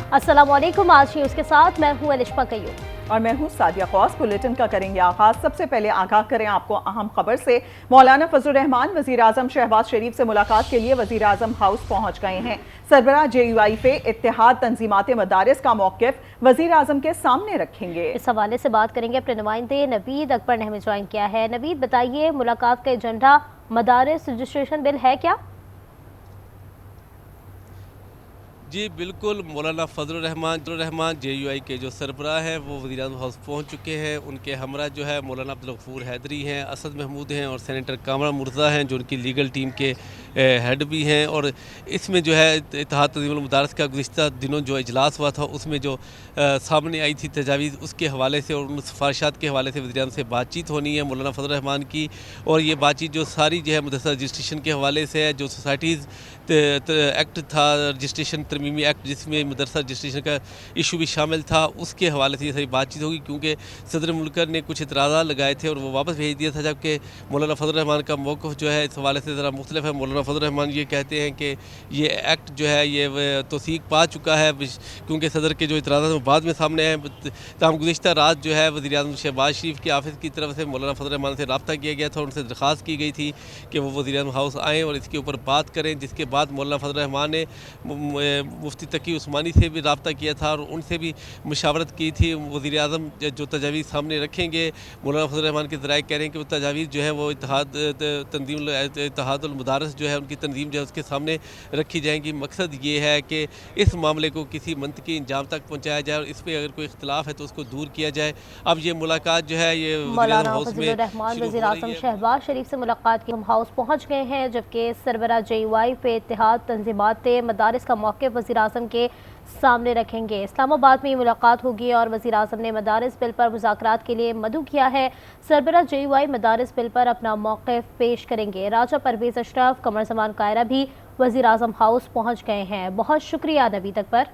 अस्सलाम वालेकुम। आज न्यूज़ के साथ मैं हूं अलिशा कयूम और मैं हूं सादिया खौस। बुलेटिन का करेंगे आगाज। सबसे पहले आगाह करें आपको अहम खबर से। मौलाना फजलुर रहमान वजीर आजम शहबाज शरीफ से मुलाकात के लिए वजीर आजम हाउस पहुंच गए हैं। सरबराह JUI पे इत्तेहाद तंजीमात मदारिस का मौक़िफ़ वजीर आजम के सामने रखेंगे। इस हवाले से बात करेंगे अपने नुमाइंदे नवीद अकबर ने हमें ज्वाइन किया है। नवीद, बताइए, मुलाकात का एजेंडा मदारिस रजिस्ट्रेशन बिल है क्या? जी बिल्कुल, मौलाना फजलुर रहमान JUI के जो सरबराह हैं वो वज़ीर आज़म हाउस पहुँच चुके हैं। उनके हमरा जो है मौलाना अब्दुल गफूर हैदरी हैं, असद महमूद हैं और सेनेटर कामरान मुर्तज़ा हैं जो उनकी लीगल टीम के हेड भी हैं। और इसमें जो है इत्तेहाद तंज़ीमुल मदारिस का गुज़िश्ता दिनों जो इजलास हुआ था उसमें जो सामने आई थी तजावीज़, उसके हवाले से और उन सिफारिशात के हवाले से वज़ीर आज़म से बातचीत होनी है मौलाना फजलुर रहमान की। और ये बातचीत जो सारी जो है मदरसा रजिस्ट्रेशन के हवाले से है, जो सोसाइटीज़ एक्ट था, रजिस्ट्रेशन तरमीमी एक्ट जिसमें मदरसा रजिस्ट्रेशन का इशू भी शामिल था, उसके हवाले से ये सारी बातचीत होगी। क्योंकि सदर मुल्कर ने कुछ इतराज़ा लगाए थे और वो वापस भेज दिया था, जबकि मौलाना फजलुर रहमान का मौक़िफ़ जो है इस हवाले से ज़रा मुख्तलिफ है। मौलाना फजलुर रहमान ये कहते हैं कि ये एक्ट जो है ये तौसीक़ पा चुका है, क्योंकि सदर के जो इतराज़ात वो बाद में सामने आए। तमाम गुज़िश्ता रात जो है वज़ीर आज़म शहबाज शरीफ के ऑफ़िस की तरफ से मौलाना फजलुर रहमान से रब्ता किया गया था, उनसे दरख्वास्त की गई थी कि वो वज़ीर आज़म हाउस आएँ और इसके ऊपर बात करें। जिसके बाद मौलाना फजलुर रहमान ने मुफ्ती तकी उस्मानी से भी रब्ता किया था और उनसे भी मुशावरत की थी। वज़ीर आज़म जो तजावीज़ सामने रखेंगे, मौलाना फजलुर रहमान के ज़राए कह रहे हैं कि वो तजावीज़ जो है वो इत्तेहादुल मदारिस जो है उनकी तंजीम जो है उसके सामने रखी जाएंगी। मकसद ये है कि इस मामले को किसी मंतकी इंजाम तक पहुँचाया जाए और इस पर अगर कोई इख्तलाफ है तो उसको दूर किया जाए। अब ये मुलाकात जो है ये मौलाना फजलुर रहमान वज़ीर आज़म शहबाज शरीफ से मुलाकात के हम हाउस पहुँच गए हैं, जबकि सरबराह JUI पे इत्तेहाद तंजीमात मदारिस का मौक़िफ़ वज़ीर आज़म के सामने रखेंगे। इस्लामाबाद में ये मुलाकात होगी और वज़ीर आज़म ने मदारिस बिल पर मुज़ाकरात के लिए मदऊ किया है। सरबराह JUI मदारिस बिल पर अपना मौक़िफ़ पेश करेंगे। राजा परवेज़ अशरफ, कमर ज़मान कायरा भी वज़ीर आज़म हाउस पहुँच गए हैं। बहुत शुक्रिया नवीद अकबर।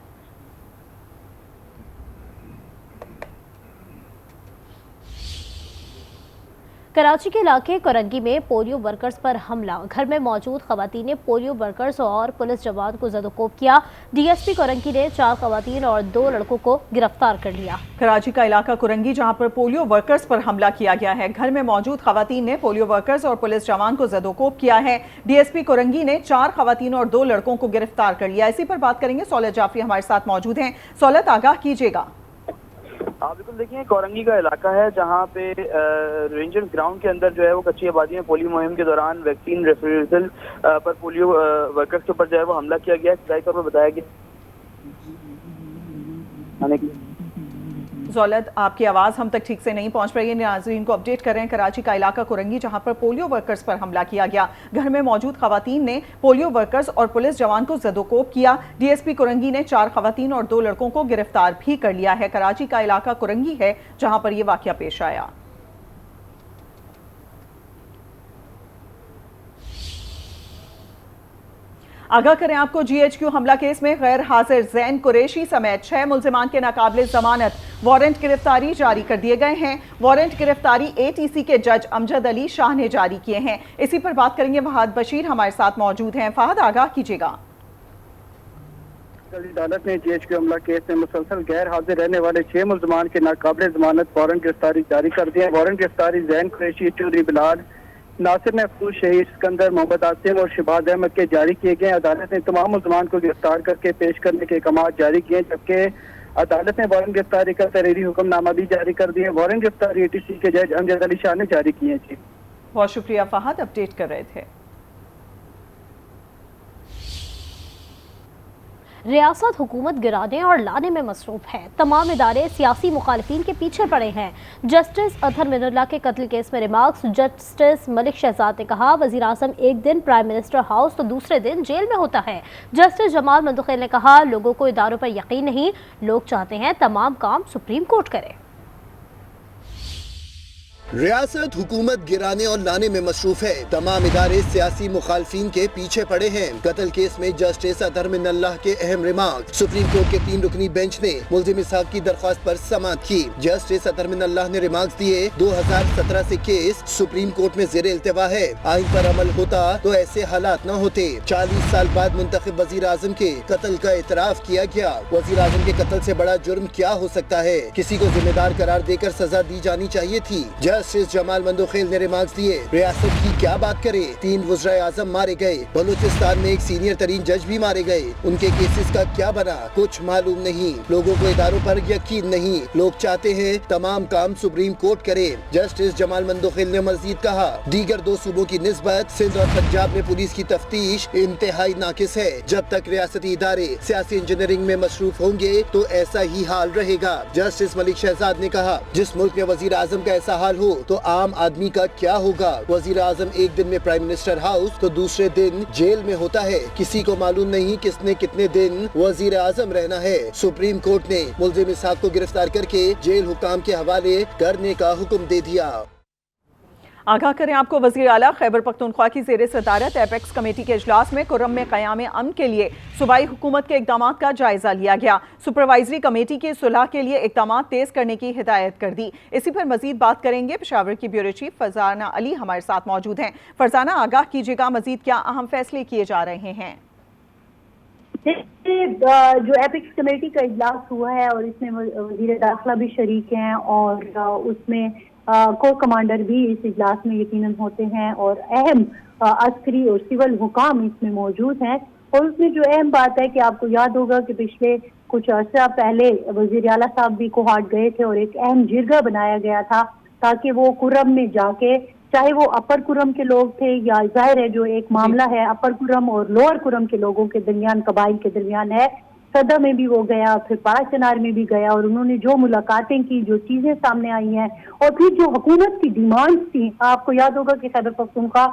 कराची के इलाके कोरंगी में पोलियो वर्कर्स पर हमला। घर में मौजूद खवातीन ने पोलियो वर्कर्स और पुलिस जवान को ज़दोकोब किया। DSP कोरंगी ने 4 खवातीन और 2 लड़कों को गिरफ्तार कर लिया। कराची का इलाका कोरंगी जहां पर पोलियो वर्कर्स पर हमला किया गया है, घर में मौजूद खवातीन ने पोलियो वर्कर्स और पुलिस जवान को ज़दोकोब किया है। DSP कोरंगी ने 4 खवातीन और 2 लड़कों को गिरफ्तार कर लिया। इसी पर बात करेंगे, सौलत जाफरी हमारे साथ मौजूद हैं। सौलत, आगाह कीजिएगा। हाँ बिल्कुल, देखिए कोरंगी का इलाका है जहाँ पे रेंजर्स ग्राउंड के अंदर जो है वो कच्ची आबादी में पोलियो मुहिम के दौरान वैक्सीन रेफरल पर पोलियो वर्कर्स के ऊपर जो है वो हमला किया गया। इब्तदाई तौर पर बताया गया। ज़ौलत, आपकी आवाज़ हम तक ठीक से नहीं पहुंच रही है। नाज़रीन को अपडेट कर रहे हैं, कराची का इलाका कोरंगी जहां पर पोलियो वर्कर्स पर हमला किया गया। घर में मौजूद खवातीन ने पोलियो वर्कर्स और पुलिस जवान को ज़दोकोब किया। DSP कोरंगी ने 4 खवातीन और 2 लड़कों को गिरफ्तार भी कर लिया है। कराची का इलाका कोरंगी है जहां पर यह वाक़या पेश आया। आगाह करें आपको, GHQ हमला केस में गैर हाजिर जैन कुरैशी समेत 6 मुल्जिमान के नाकाबिले जमानत वारंट गिरफ्तारी जारी कर दिए गए हैं। वारंट गिरफ्तारी ATC के जज अमजद अली शाह ने जारी किए हैं। इसी पर बात करेंगे, फहद बशीर हमारे साथ मौजूद हैं। फहद, आगाह कीजिएगा। अदालत ने GHQ हमला केस में मुसलसल गैर हाजिर रहने वाले 6 मुल्जिमान के नाकाबिले जमानत वारंट गिरफ्तारी जारी कर दिए। वारंट गिरफ्तारी जैन कुरैशी, चौधरी बिलाल, नासिर महफूज, शहीद सिकंदर, मोहम्मद आसिम और शहबाज अहमद के जारी किए गए। अदालत ने तमाम मुल्ज़िमान को गिरफ्तार करके पेश करने के अहकाम जारी किए, जबकि अदालत ने वारंट गिरफ्तारी का तहरीरी हुक्मनामा भी जारी कर दिया। वारंट गिरफ्तारी ATC के जज अमजद अली शाह ने जारी किए। जी बहुत शुक्रिया फहद, अपडेट कर रहे थे। रियासत हुकूमत गिराने और लाने में मसरूफ है। तमाम इदारे सियासी मुखालिफिन के पीछे पड़े हैं। जस्टिस अतहर मिनुल्लाह के कत्ल केस में रिमार्क्स। जस्टिस मलिक शहजाद ने कहा, वज़ीर आज़म एक दिन प्राइम मिनिस्टर हाउस तो दूसरे दिन जेल में होता है। जस्टिस जमाल मंदुखेल ने कहा, लोगों को इदारों पर यकीन नहीं, लोग चाहते हैं तमाम काम सुप्रीम कोर्ट करे। रियासत हुकूमत गिराने और लाने में मसरूफ है। तमाम इदारे सियासी मुखालफिन के पीछे पड़े हैं। कत्ल केस में जस्टिस अतहर मिनल्लाह के अहम रिमार्क। सुप्रीम कोर्ट के 3 रुकनी बेंच ने मुल्जिम इसहाक की दरख्वास्त पर समाअत की। जस्टिस अतहर मिनल्लाह ने रिमार्क्स दिए, 2017 से केस सुप्रीम कोर्ट में ज़ेरे इल्तिवा है। आइन पर अमल होता तो ऐसे हालात न होते। 40 साल बाद मुंतखब वजीर आजम के कत्ल का इतराफ किया गया। वजीर आजम के कत्ल से बड़ा जुर्म क्या हो सकता है? किसी को जिम्मेदार करार देकर सजा दी जानी चाहिए थी। जस्टिस जमाल मंदोखेल ने रिमार्क्स दिए, रियासत की क्या बात करे, 3 वज़राए आज़म मारे गए, बलूचिस्तान में एक सीनियर तरीन जज भी मारे गए, उनके केसेस का क्या बना कुछ मालूम नहीं। लोगों को इदारों पर यकीन नहीं। लोग चाहते हैं तमाम काम सुप्रीम कोर्ट करे। जस्टिस जमाल मंदोखेल ने मजीद कहा, दीगर 2 सूबों की निस्बत सिंध और पंजाब में पुलिस की तफ्तीश इंतहाई नाकिस है। जब तक रियासती इदारे सियासी इंजीनियरिंग में मसरूफ होंगे तो ऐसा ही हाल रहेगा। जस्टिस मलिक शहजाद ने कहा, जिस मुल्क में वजीर आजम का ऐसा हाल हो तो आम आदमी का क्या होगा? वजीर आजम एक दिन में प्राइम मिनिस्टर हाउस तो दूसरे दिन जेल में होता है। किसी को मालूम नहीं किसने कितने दिन वजीर आजम रहना है। सुप्रीम कोर्ट ने मुल्जिम इसहाक को गिरफ्तार करके जेल हुकाम के हवाले करने का हुक्म दे दिया। आगाह करें आपको, वज़ीर आला खैबर पख्तूनख्वा की ज़ेर सदारत एपेक्स कमेटी के इजलास में कुर्रम में क़याम अमन के लिए सूबाई हुकूमत के इक़दामात का जायज़ा लिया गया। सुपरवाइजरी कमेटी की सुलह के लिए इक़दामात तेज़ करने की हिदायत कर दी। इसी पर मजीद बात करेंगे। पेशावर की ब्यूरो चीफ फरजाना अली हमारे साथ मौजूद हैं। फरजाना, आगाह कीजिएगा, मजीद क्या अहम फैसले किए जा रहे हैं? जो एपेक्स कमेटी का इजलास हुआ है और इसमें वज़ीर दाखिला भी शरीक हैं और उसमें कोर कमांडर भी इस इजलास में यकीनन होते हैं और अहम अस्करी और सिविल हुकाम इसमें मौजूद हैं। और उसमें जो अहम बात है कि आपको याद होगा कि पिछले कुछ अर्सा पहले वज़ीर आला साहब भी कोहाट गए थे और एक अहम जिरगा बनाया गया था ताकि वो कुर्रम में जाके, चाहे वो अपर कुर्रम के लोग थे या जाहिर है जो एक मामला है अपर कुर्रम और लोअर कुर्रम के लोगों के दरमियान, कबाइल के दरमियान है, सदा में भी वो गया, फिर पारा चनार में भी गया और उन्होंने जो मुलाकातें की, जो चीजें सामने आई हैं और फिर जो हुकूमत की डिमांड्स थी, आपको याद होगा कि खैबर पख्तूनख्वा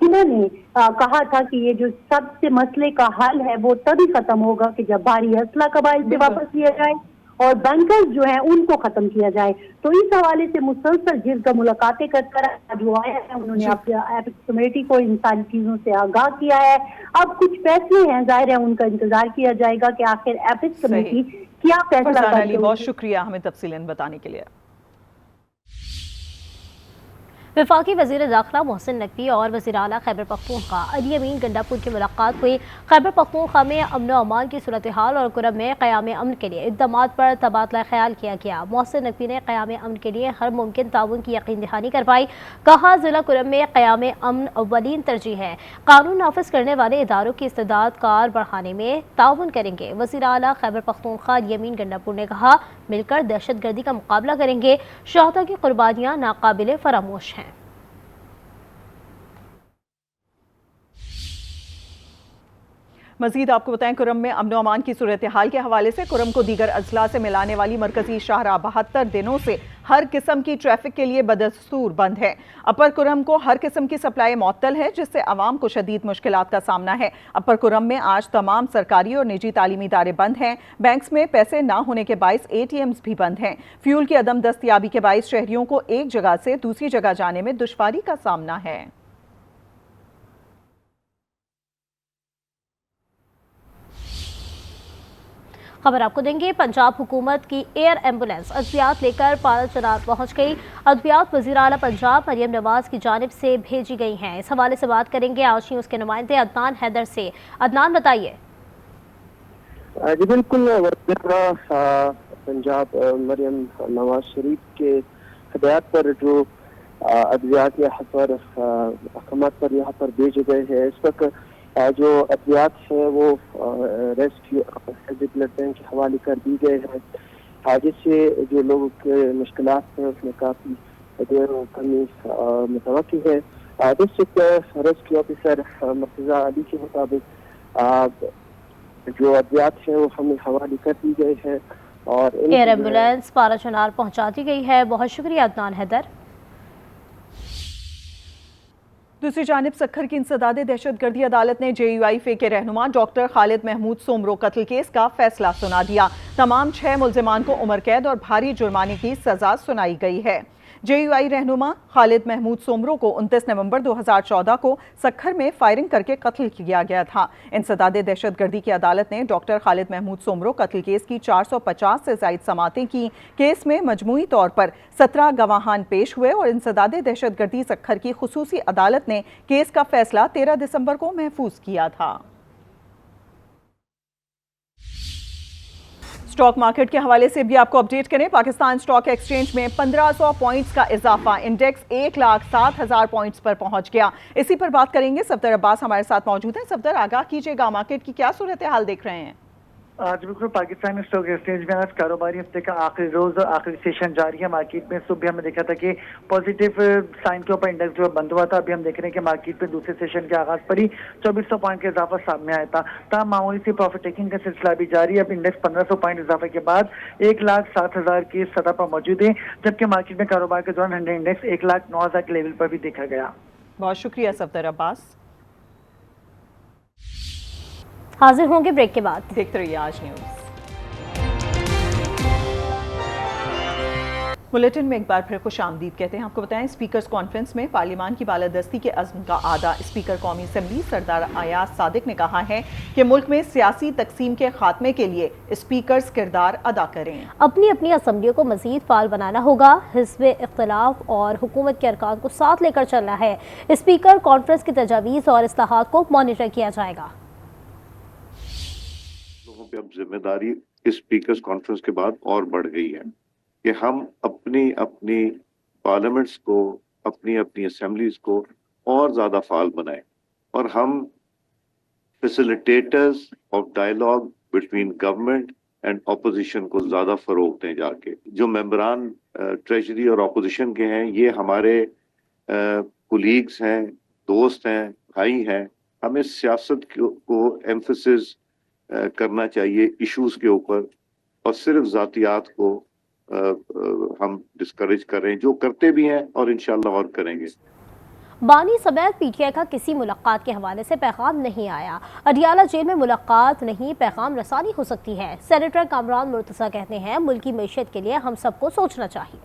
इन्होंने कहा था कि ये जो सबसे मसले का हल है वो तभी खत्म होगा कि जब भारी असला कबाइल से वापस लिया जाए और बैंकर्स जो है उनको खत्म किया जाए। तो इस हवाले से मुसलसल जिसका मुलाकातें कर जो आया है उन्होंने एपेक्स कमेटी को इन सारी चीजों से आगाह किया है। अब कुछ फैसले हैं, जाहिर है उनका इंतजार किया जाएगा कि आखिर एपेक्स कमेटी क्या फैसला करती है। बहुत शुक्रिया हमें तफसीलन बताने के लिए। वफाकी वज़ीर दाखिला मोहसिन नकवी और वज़ीर आला खैबर पख्तूनख्वा अली अमीन गंडापुर की मुलाकात हुई। खैबर पख्तूनख्वा में अमन व अमान की सूरत हाल और कुर्रम में क़याम अमन के लिए इक़दामात पर तबादला ख्याल किया गया। मोहसिन नकवी ने क़याम अमन के लिए हर मुमकिन ताउन की यकीन दहानी करवाई। कहा, ज़िला कुर्रम में क़याम अमन अव्वलीन तरजीह है। कानून नाफिज करने वाले इदारों की इस्तेदाद कार बढ़ाने में ताउन करेंगे। वज़ीर आला खैबर पख्तूनख्वा अली अमीन गंडापुर ने कहा, मिलकर दहशत गर्दी का मुकाबला करेंगे। शहादा की कुर्बानियाँ नाकाबिले फरामोश हैं। मजीद आपको बताएं, कुर्रम में अमन व अमान की सूरत हाल के हवाले से कुर्रम को दीगर अजला से मिलाने वाली मरकजी शाहराह 72 दिनों से हर किस्म की ट्रैफिक के लिए बदस्तूर बंद है। अपर कुर्रम को हर किस्म की सप्लाई मुअत्तल है, जिससे आवाम को शदीद मुश्किलात का सामना है। अपर कुर्रम में आज तमाम सरकारी और निजी तालीमी इदारे बंद हैं। बैंक्स में पैसे ना होने के बाइस ATMs भी बंद हैं। फ्यूल की अदम दस्तयाबी के बाइस शहरियों को एक जगह से दूसरी जगह जाने में दुश्वारी का सामना है। खबर आपको देंगे, पंजाब हुकूमत की एयर एम्बुलेंस अद्वियात लेकर पारा चनार पहुंच गई। अद्वियात वज़ीर आला पंजाब मरियम नवाज की जानिब से भेजी गई हैं। इस हवाले से बात करेंगे आज ही उसके नुमाइंदे अदनान हैदर से। अदनान, बताइए। जी बिल्कुल, पंजाब मरियम नवाज शरीफ के हिदायत पर जो अद्वियात यहाँ पर अहकाम पर यहाँ पर भेजे गए हैं, इस वक्त जो अद्वियात है वो रेस्क्यू ब्लड बैंक के हवाले कर दी गए हैं, जिससे जो लोगों के मुश्किलात हैं उसमें काफ़ी देर और कमी मुतवक्की है। डिस्ट्रिक्ट रेस्क्यू ऑफिसर मर्तज़ा अली के मुताबिक जो अद्वियात है वो हमें हवाले कर दी गए हैं और एयर एम्बुलेंस पारा चनार पहुँचा दी गई है। बहुत शुक्रिया अदनान हैदर। दूसरी जानिब सखर की इंसदाद दहशतगर्दी अदालत ने JUIF के रहनुमा डॉक्टर खालिद महमूद सोमरो कत्ल केस का फैसला सुना दिया। तमाम 6 मुल्जिमान को उम्र कैद और भारी जुर्माने की सजा सुनाई गई है। JUI रहनुमा खालिद महमूद सोमरो को 29 नवंबर 2014 को सक्खर में फायरिंग करके कत्ल किया गया था। इंसदादे दहशतगर्दी की अदालत ने डॉक्टर खालिद महमूद सोमरो कत्ल केस की 450 से ज्यादा समातें की। केस में मजमूई तौर पर 17 गवाहान पेश हुए और इंसदादे दहशतगर्दी सक्खर की खुसूसी अदालत ने केस का फैसला 13 दिसंबर को महफूज किया था। स्टॉक मार्केट के हवाले से भी आपको अपडेट करें। पाकिस्तान स्टॉक एक्सचेंज में 1500 पॉइंट्स का इजाफा, इंडेक्स 1,07,000 पॉइंट्स पर पहुंच गया। इसी पर बात करेंगे। सफदर अब्बास हमारे साथ मौजूद हैं। सफदर, आगाह कीजिएगा, मार्केट की क्या सूरत हाल देख रहे हैं? आज बिल्कुल पाकिस्तान स्टॉक एक्सचेंज में आज कारोबारी हफ्ते का आखिरी रोज और आखिरी सेशन जारी है। मार्केट में सुबह हमने देखा था कि पॉजिटिव साइन के ऊपर इंडेक्स जो बंद हुआ था। अभी हम देख रहे हैं कि मार्केट में दूसरे सेशन के आगाज पर ही 2400 पॉइंट का इजाफा सामने आया था। तमाम मामूली सी प्रॉफिट टेकिंग का सिलसिला भी जारी है। अब इंडेक्स 1500 पॉइंट इजाफे के बाद 1,07,000 की सतह पर मौजूद है, जबकि मार्केट में कारोबार के दौरान इंडेक्स 1,09,000 के लेवल पर भी देखा गया। बहुत शुक्रिया सफदर अब्बास। हाजिर होंगे ब्रेक के बाद। देखते रहिए आज न्यूज़। बुलेटिन में एक बार फिर खुश आमदीद कहते हैं। आपको बताएं, स्पीकर्स कॉन्फ्रेंस में पार्लियामान की बालादस्ती के अज़्म का आदा स्पीकर कौमी असम्बली सरदार अयाज सादिक ने कहा है कि मुल्क में सियासी तकसीम के खात्मे के लिए स्पीकर्स किरदार अदा करें। अपनी अपनी असम्बलियों को मजीद फाल बनाना होगा। हिज़्ब इख्तिलाफ और हुकूमत के अरकान को साथ लेकर चलना है। स्पीकर कॉन्फ्रेंस की तजावीज़ और इस्लाहात को मॉनिटर किया जाएगा। लोगों पे अब जिम्मेदारी इस स्पीकर्स कॉन्फ्रेंस के बाद और बढ़ गई है कि हम अपनी अपनी पार्लियामेंट्स को, अपनी अपनी असेंबलीज को और ज्यादा फाल बनाएं और हम facilitators of dialogue between government and opposition को ज्यादा फरोग दें। जाके जो मेंबरान ट्रेजरी और ऑपोजिशन के हैं, ये हमारे कुलीग्स हैं, दोस्त हैं, भाई हैं। हमें सियासत को एम्फेसिस करना चाहिए इश्यूज के ऊपर और सिर्फ जातियात को हम डिस्करेज कर रहे हैं, जो करते भी हैं और इंशाल्लाह और करेंगे। बानी समेत पीटीआई का किसी मुलाकात के हवाले से पैगाम नहीं आया। अडियाला जेल में मुलाकात नहीं, पैगाम रसानी हो सकती है। सेनेटर कामरान मुर्तज़ा कहते हैं मुल्की मईशत के लिए हम सबको सोचना चाहिए।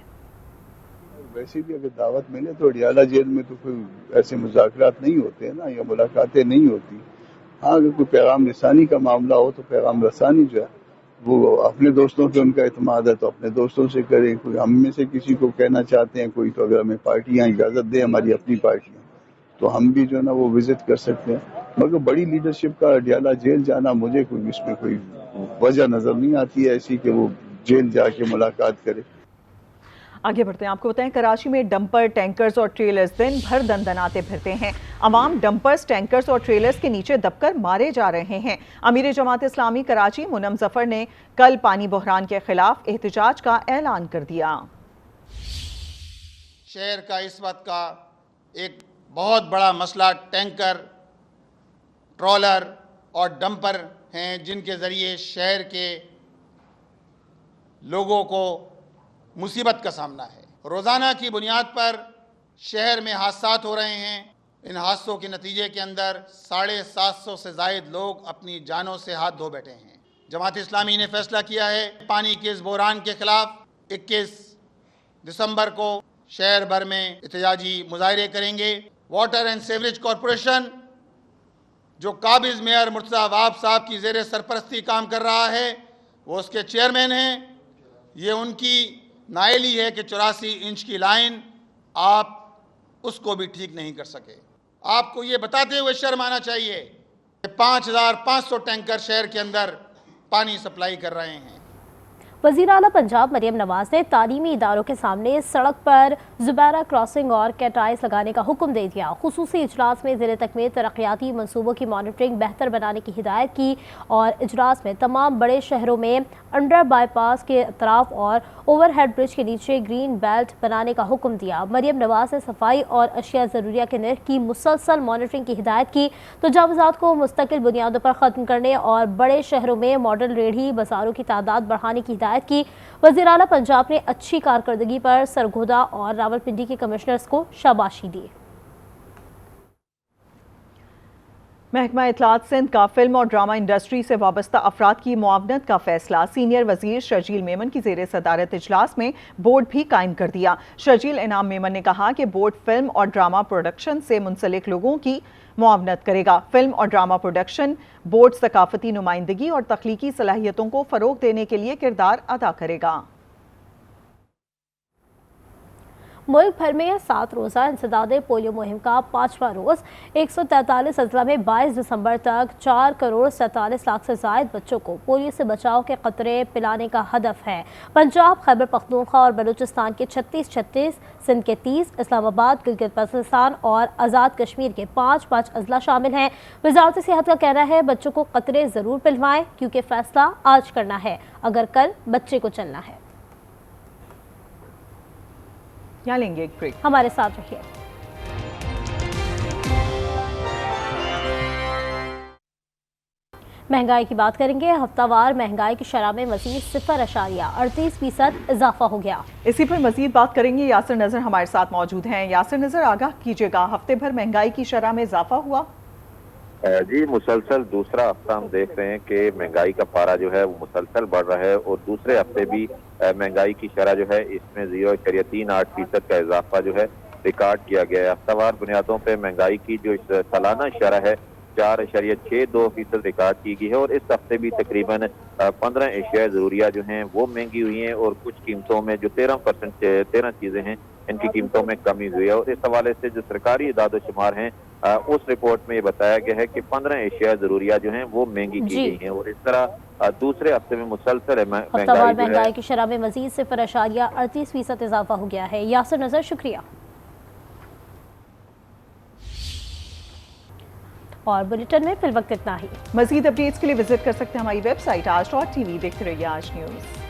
वैसे भी अगर दावत मिले तो अडियाला जेल में तो कोई ऐसे मुज़ाकरात नहीं होते हैं ना, या मुलाकातें नहीं होती। हाँ, अगर कोई पैगाम रसानी का मामला हो तो पैगाम रसानी जो है वो अपने दोस्तों पे उनका इत्मीनान है तो अपने दोस्तों से करें। कोई हम में से किसी को कहना चाहते हैं कोई, तो अगर हमें पार्टियां इजाजत दें, हमारी अपनी पार्टियां, तो हम भी जो है ना वो विजिट कर सकते हैं। मगर बड़ी लीडरशिप का अडियाला जेल जाना, मुझे कोई इसमें कोई वजह नजर नहीं आती है ऐसी कि वो जेल जाके मुलाकात करे। आगे बढ़ते हैं। आपको बताएं, कराची में डंपर, टैंकर्स और ट्रेलर्स दिन भर दंदनाते फिरते हैं। अवाम डंपर्स, टैंकर्स और ट्रेलर्स के नीचे दबकर मारे जा रहे हैं। अमीर जमात इस्लामी कराची मुनम जफर ने कल पानी बहरान के खिलाफ एहतजाज का ऐलान कर दिया। शहर का इस वक्त का एक बहुत बड़ा मसला टैंकर, ट्रॉलर और डंपर हैं, जिनके ज़रिए शहर के लोगों को मुसीबत का सामना है। रोज़ाना की बुनियाद पर शहर में हादसात हो रहे हैं। इन हादसों के नतीजे के अंदर 750 से ज़ायद लोग अपनी जानों से हाथ धो बैठे हैं। जमात इस्लामी ने फैसला किया है पानी के इस बहरान के खिलाफ 21 दिसंबर को शहर भर में एहतजाजी मुजाहरे करेंगे। वाटर एंड सीवरेज कॉरपोरेशन, जो काबिज मेयर मुर्तज़ा वाब साहब की ज़ेर सरपरस्ती काम कर रहा है, वो उसके चेयरमैन हैं। ये उनकी नाइली है कि 84 इंच की लाइन आप उसको भी ठीक नहीं कर सके। आपको ये बताते हुए शर्म आना चाहिए कि 5,500 टैंकर शहर के अंदर पानी सप्लाई कर रहे हैं। वज़ीर आला पंजाब मरियम नवाज ने तालीमी इदारों के सामने सड़क पर जुबैरा क्रॉसिंग और कैटाइस लगाने का हुक्म दे दिया। खुसूसी इजलास में ज़िले तक में तरक्याती मनसूबों की मॉनिटरिंग बेहतर बनाने की हिदायत की और इजलास में तमाम बड़े शहरों में अंडर बाईपास के अतराफ और ओवरहेड ब्रिज के नीचे ग्रीन बेल्ट बनाने का हुक्म दिया। मरियम नवाज ने सफाई और अशिया ज़रूरिया के निर्ख की मुसलसल मॉनिटरिंग की हिदायत की। तजावुज़ात को मुस्तकिल बुनियादों पर ख़त्म करने और बड़े शहरों में मॉडल रेढ़ी बाज़ारों की तादाद बढ़ाने की हिदायत की। वज़ीर आला पंजाब ने अच्छी कारकर्दगी पर सरगोदा और रावलपिंडी के कमिश्नर्स को शाबाशी दी। महकमा इत्तलात सिंध का फिल्म और ड्रामा इंडस्ट्री से वाबस्ता अफराद की मुआवनत का फैसला। सीनियर वजीर शर्जील मेमन की जेर सदारत इजलास में बोर्ड भी कायम कर दिया। शर्जील इनाम मेमन ने कहा कि बोर्ड फिल्म और ड्रामा प्रोडक्शन से मुंसलिक लोगों की मुआवनत करेगा। फिल्म और ड्रामा प्रोडक्शन बोर्ड सकाफती नुमाइंदगी और तख्लीकी सलाहियतों को फरोग देने के लिए किरदार अदा करेगा। मुल्क भर में 7 रोज़ा इंसदादे पोलियो मुहिम का 5वां रोज़ 143 अजला में 22 दिसंबर तक 4 करोड़ 47 लाख से ज़ायद बच्चों को पोलियो से बचाव के कतरे पिलाने का हदफ है। पंजाब, खैबर पख्तूनख्वा और बलूचिस्तान के 36, सिंध के 30, इस्लामाबाद, गिलगित बल्तिस्तान और आज़ाद कश्मीर के 5 अजला शामिल हैं। वजारत सेहत का कहना है बच्चों को कतरे ज़रूर पिलवाएं क्योंकि फैसला आज करना है, अगर कल बच्चे को चलना है। यहाँ लेंगे एक ब्रेक, हमारे साथ रहिए। महंगाई की बात करेंगे। हफ्तावार महंगाई की शरह में मजीद 0.38% इजाफा हो गया। इसी पर मजीद बात करेंगे। यासिर नजर हमारे साथ मौजूद हैं। यासिर नजर, आगाह कीजिएगा, हफ्ते भर महंगाई की शरह में इजाफा हुआ? जी, मुसलसल दूसरा हफ्ता हम देख रहे हैं कि महंगाई का पारा जो है वो मुसलसल बढ़ रहा है और दूसरे हफ्ते भी महंगाई की शरह जो है इसमें 0.38% का इजाफा जो है रिकॉर्ड किया गया है। हफ्तावार बुनियादों पर महंगाई की जो सालाना शरह है 4.62% रिकॉर्ड की गई है और इस हफ्ते भी तकरीबन 15 एशिया ज़रूरिया जो हैं वो महंगी हुई हैं और कुछ कीमतों में जो 13 चीज़ें हैं इनकी कीमतों में कमी हुई है। और इस हवाले से जो सरकारी इदाद शुमार हैं उस रिपोर्ट में ये बताया गया है कि 15 एशिया ज़रूरिया जो हैं वो महंगी की गई हैं और इस तरह दूसरे हफ्ते में मुसलसल महंगाई की शरह में मजीद 0.38% इजाफा हो गया है। यासिर नजर, शुक्रिया। और बुलेटिन में फिल वक्त इतना ही। मजीद अपडेट्स के लिए विजिट कर सकते हैं हमारी वेबसाइट आज.tv। देखते रहिए आज न्यूज़।